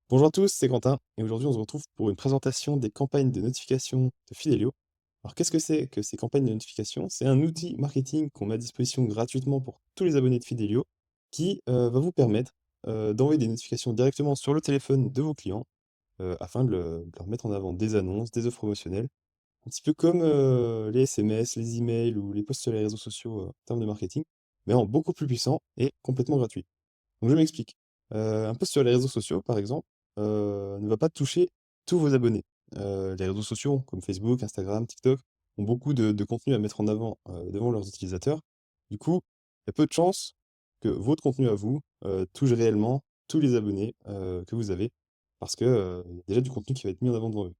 Bonjour à tous, c'est Quentin et aujourd'hui on se retrouve pour une présentation des campagnes de notification de Fidelio. Alors qu'est-ce que c'est que ces campagnes de notification? C'est un outil marketing qu'on met à disposition gratuitement pour tous les abonnés de Fidelio qui va vous permettre d'envoyer des notifications directement sur le téléphone de vos clients afin de leur mettre en avant des annonces, des offres promotionnelles, un petit peu comme les SMS, les emails ou les posts sur les réseaux sociaux en termes de marketing, mais en beaucoup plus puissant et complètement gratuit. Donc je m'explique. Un post sur les réseaux sociaux, par exemple, ne va pas toucher tous vos abonnés. Les réseaux sociaux comme Facebook, Instagram, TikTok ont beaucoup de contenu à mettre en avant, devant leurs utilisateurs. Du coup, il y a peu de chances que votre contenu à vous, touche réellement tous les abonnés, que vous avez parce que, il y a déjà du contenu qui va être mis en avant devant eux.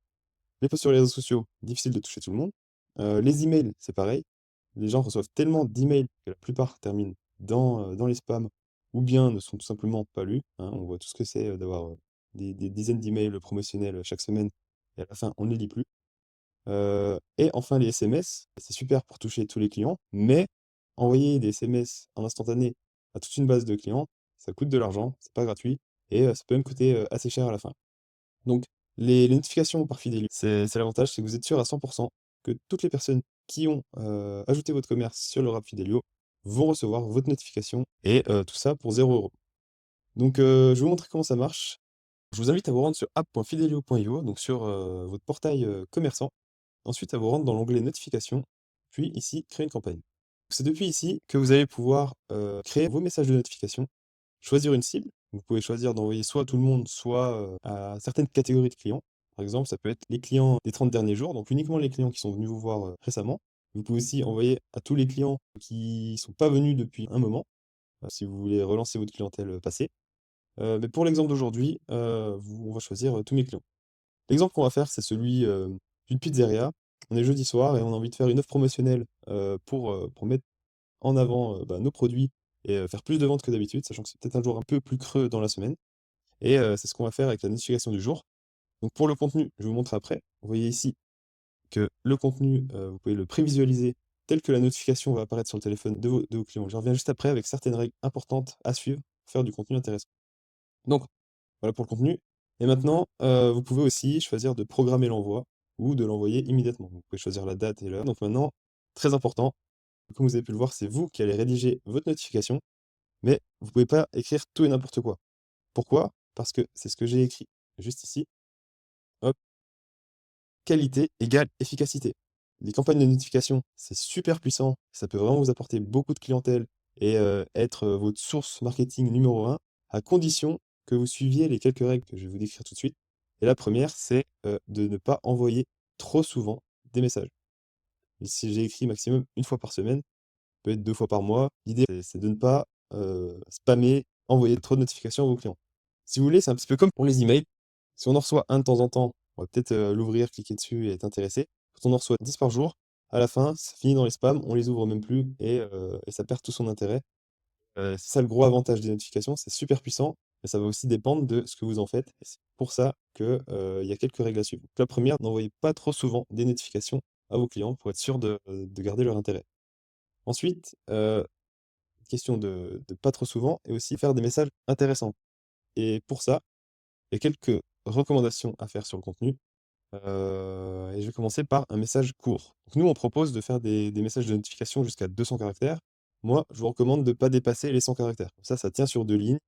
Les posts sur les réseaux sociaux, difficile de toucher tout le monde. Les emails, c'est pareil. Les gens reçoivent tellement d'emails que la plupart terminent dans les spams ou bien ne sont tout simplement pas lus, hein. On voit tout ce que c'est, d'avoir, des dizaines d'emails promotionnels, chaque semaine et à la fin, on ne les lit plus. Et enfin les SMS, c'est super pour toucher tous les clients, mais envoyer des SMS en instantané à toute une base de clients, ça coûte de l'argent, c'est pas gratuit et ça peut même coûter, assez cher à la fin. Donc, les notifications par Fidelio, c'est l'avantage, c'est que vous êtes sûr à 100 que toutes les personnes qui ont, ajouté votre commerce sur leur app Fidelio vont recevoir votre notification et tout ça pour 0 €. Donc, je vais vous montrer comment ça marche. Je vous invite à vous rendre sur app.fidelio.io, donc sur, votre portail, commerçant. Ensuite, à vous rendre dans l'onglet notifications, puis ici, créer une campagne. C'est depuis ici que vous allez pouvoir, créer vos messages de notification, choisir une cible. Vous pouvez choisir d'envoyer soit à tout le monde, soit, à certaines catégories de clients. Par exemple, ça peut être les clients des 30 derniers jours, donc uniquement les clients qui sont venus vous voir, récemment. Vous pouvez aussi envoyer à tous les clients qui sont pas venus depuis un moment, si vous voulez relancer votre clientèle, passée. Mais pour l'exemple d'aujourd'hui, on va choisir, tous mes clients. L'exemple qu'on va faire, c'est celui, d'une pizzeria. On est jeudi soir et on a envie de faire une offre promotionnelle, pour mettre en avant, bah, nos produits et faire plus de ventes que d'habitude, sachant que c'est peut-être un jour un peu plus creux dans la semaine et c'est ce qu'on va faire avec la notification du jour. Donc pour le contenu, je vous montre après. Vous voyez ici que le contenu, vous pouvez le prévisualiser tel que la notification va apparaître sur le téléphone de vos clients. Je reviens juste après avec certaines règles importantes à suivre pour faire du contenu intéressant. Donc voilà pour le contenu et maintenant, vous pouvez aussi choisir de programmer l'envoi ou de l'envoyer immédiatement. Vous pouvez choisir la date et l'heure. Donc maintenant, très important, comme vous avez pu le voir, c'est vous qui allez rédiger votre notification, mais vous pouvez pas écrire tout et n'importe quoi. Pourquoi? Parce que c'est ce que j'ai écrit juste ici. Hop, qualité égale efficacité. Les campagnes de notification, c'est super puissant, ça peut vraiment vous apporter beaucoup de clientèle et être, votre source marketing numéro un, à condition que vous suiviez les quelques règles que je vais vous décrire tout de suite. Et la première, c'est, de ne pas envoyer trop souvent des messages. Ici, j'ai écrit maximum une fois par semaine, peut être 2 fois par mois. L'idée, c'est de ne pas, spammer, envoyer trop de notifications à vos clients. Si vous voulez, c'est un petit peu comme pour les emails. Si on en reçoit un de temps en temps, on va peut-être, l'ouvrir, cliquer dessus et être intéressé. Quand on en reçoit 10 par jour, à la fin, ça finit dans les spams, on les ouvre même plus et ça perd tout son intérêt. C'est ça le gros avantage des notifications, c'est super puissant, mais ça va aussi dépendre de ce que vous en faites et c'est pour ça que, il y a quelques règles à suivre. Donc la première, n'envoyez pas trop souvent des notifications à vos clients pour être sûr de garder leur intérêt. Ensuite, question de pas trop souvent et aussi faire des messages intéressants et pour ça, il y a quelques recommandations à faire sur le contenu, et je vais commencer par un message court. Donc nous, on propose de faire des messages de notification jusqu'à 200 caractères. Moi, je vous recommande de ne pas dépasser les 100 caractères. Comme ça tient sur 2 lignes,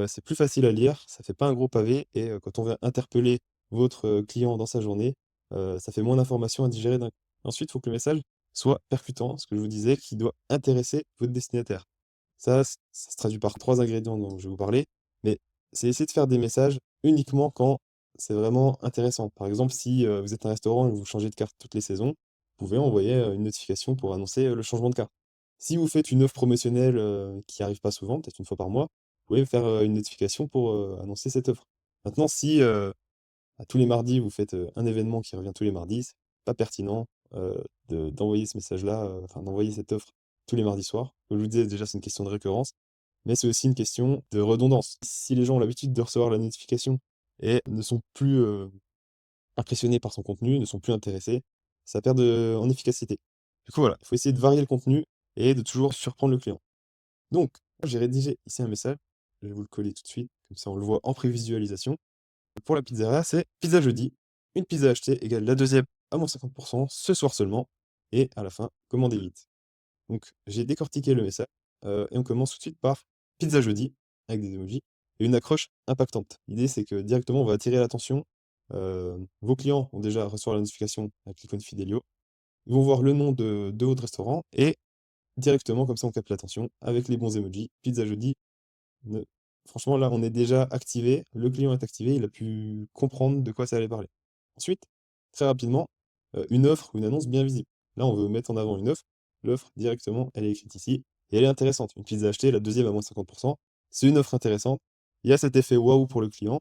c'est plus facile à lire, ça fait pas un gros pavé et quand on veut interpeller votre, client dans sa journée, ça fait moins d'informations à digérer d'un coup. Ensuite, il faut que le message soit percutant, ce que je vous disais, qui doit intéresser votre destinataire. Ça se traduit par 3 ingrédients dont je vais vous parler, mais c'est essayer de faire des messages uniquement quand c'est vraiment intéressant. Par exemple, si, vous êtes un restaurant et que vous changez de carte toutes les saisons, vous pouvez envoyer, une notification pour annoncer, le changement de carte. Si vous faites une offre promotionnelle, qui arrive pas souvent, peut-être une fois par mois, vous pouvez faire, une notification pour, annoncer cette offre. Maintenant si, tous les mardis, vous faites, un événement qui revient tous les mardis, c'est pas pertinent, d'envoyer ce message-là, enfin d'envoyer cette offre tous les mardis soirs. Comme je vous disais, déjà, c'est une question de récurrence, mais c'est aussi une question de redondance. Si les gens ont l'habitude de recevoir la notification et ne sont plus, impressionnés par son contenu, ne sont plus intéressés, ça perd en efficacité. Du coup, voilà, il faut essayer de varier le contenu et de toujours surprendre le client. Donc, j'ai rédigé ici un message, je vais vous le coller tout de suite, comme ça on le voit en prévisualisation. Pour la pizzeria, c'est pizza jeudi, une pizza achetée égale la deuxième à moins 50% ce soir seulement et à la fin, commandez vite. Donc j'ai décortiqué le message, et on commence tout de suite par pizza jeudi avec des emojis et une accroche impactante. L'idée, c'est que directement, on va attirer l'attention. Vos clients vont déjà recevoir la notification avec l'icône Fidelio. Ils vont voir le nom de votre restaurant et directement, comme ça, on capte l'attention avec les bons emojis. Pizza jeudi, ne franchement, là, on est déjà activé, le client est activé, il a pu comprendre de quoi ça allait parler. Ensuite, très rapidement, une offre ou une annonce bien visible. Là, on veut mettre en avant une offre. L'offre, directement, elle est écrite ici et elle est intéressante. Une pizza achetée, la deuxième à moins 50%, c'est une offre intéressante. Il y a cet effet waouh pour le client.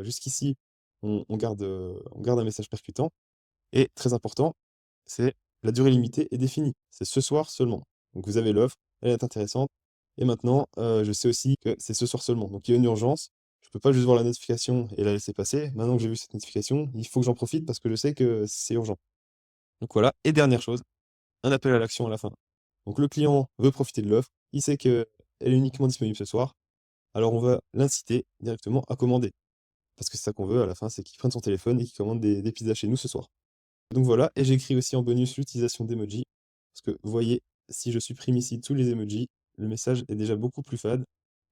Jusqu'ici, on garde un message percutant et très important, c'est la durée limitée est définie. C'est ce soir seulement. Donc vous avez l'offre, elle est intéressante et maintenant, je sais aussi que c'est ce soir seulement. Donc il y a une urgence, je peux pas juste voir la notification et la laisser passer. Maintenant que j'ai vu cette notification, il faut que j'en profite parce que je sais que c'est urgent. Donc voilà et dernière chose, un appel à l'action à la fin. Donc le client veut profiter de l'offre, il sait qu'elle est uniquement disponible ce soir, alors on va l'inciter directement à commander. Parce que c'est ça qu'on veut à la fin, c'est qu'il prenne son téléphone et qu'il commande des pizzas chez nous ce soir. Donc voilà, et j'écris aussi en bonus l'utilisation d'emojis, parce que vous voyez, si je supprime ici tous les emojis, le message est déjà beaucoup plus fade.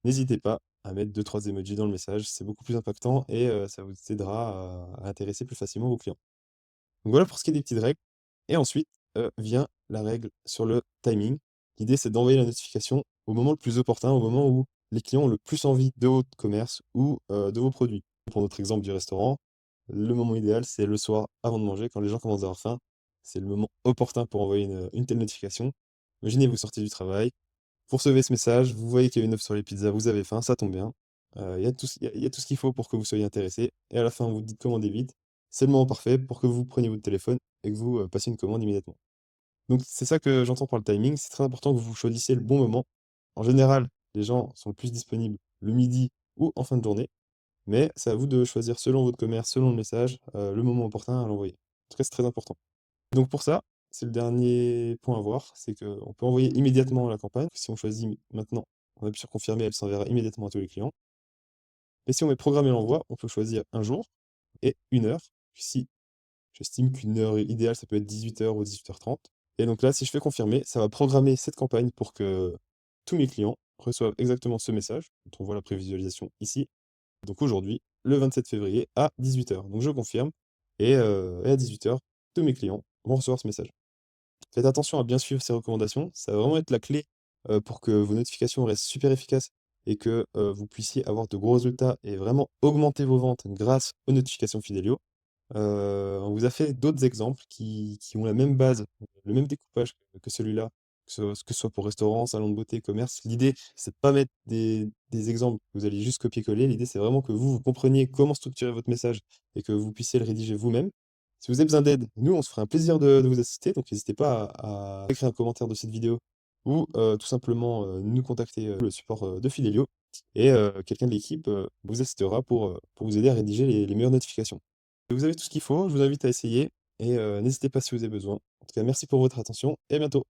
N'hésitez pas à mettre deux trois emojis dans le message, c'est beaucoup plus impactant et ça vous aidera à intéresser plus facilement vos clients. Donc voilà pour ce qui est des petites règles. Et ensuite, vient la règle sur le timing. L'idée, c'est d'envoyer la notification au moment le plus opportun, au moment où les clients ont le plus envie de votre commerce ou, de vos produits. Pour notre exemple du restaurant, le moment idéal, c'est le soir avant de manger, quand les gens commencent à avoir faim. C'est le moment opportun pour envoyer une telle notification. Imaginez, vous sortez du travail, vous recevez ce message, vous voyez qu'il y a une offre sur les pizzas, vous avez faim, ça tombe bien. Il y a tout ce qu'il faut pour que vous soyez intéressé et à la fin, vous dites: «Commandez vite». C'est le moment parfait pour que vous preniez votre téléphone et que vous, passiez une commande immédiatement. Donc c'est ça que j'entends par le timing, c'est très important que vous choisissiez le bon moment. En général, les gens sont le plus disponibles le midi ou en fin de journée, mais c'est à vous de choisir selon votre commerce, selon le message, le moment opportun à l'envoyer. En tout cas, c'est très important. Donc pour ça, c'est le dernier point à voir, c'est qu'on peut envoyer immédiatement la campagne. Si on choisit maintenant, on appuie sur confirmer, elle s'enverra immédiatement à tous les clients. Et si on met programmer l'envoi, on peut choisir un jour et une heure. Ici, j'estime qu'une heure idéale, ça peut être 18 h ou 18 h 30. Et donc là, si je fais confirmer, ça va programmer cette campagne pour que tous mes clients reçoivent exactement ce message, dont on voit la prévisualisation ici. Donc aujourd'hui, le 27 février à 18 h. Donc je confirme et à 18 h, tous mes clients vont recevoir ce message. Faites attention à bien suivre ces recommandations, ça va vraiment être la clé, pour que vos notifications restent super efficaces et que, vous puissiez avoir de gros résultats et vraiment augmenter vos ventes grâce aux notifications Fidelio. On vous a fait d'autres exemples qui ont la même base, le même découpage que celui-là, que ce soit pour restaurant, salon de beauté, commerce. L'idée, c'est de pas mettre des exemples que vous allez juste copier-coller. L'idée, c'est vraiment que vous compreniez comment structurer votre message et que vous puissiez le rédiger vous-même. Si vous avez besoin d'aide, nous, on se fera un plaisir de vous assister, donc n'hésitez pas à écrire un commentaire de cette vidéo ou, tout simplement, nous contacter, le support, de Fidelio et quelqu'un de l'équipe, vous assistera pour vous aider à rédiger les meilleures notifications. Vous avez tout ce qu'il faut, je vous invite à essayer et n'hésitez pas si vous avez besoin. En tout cas, merci pour votre attention et à bientôt.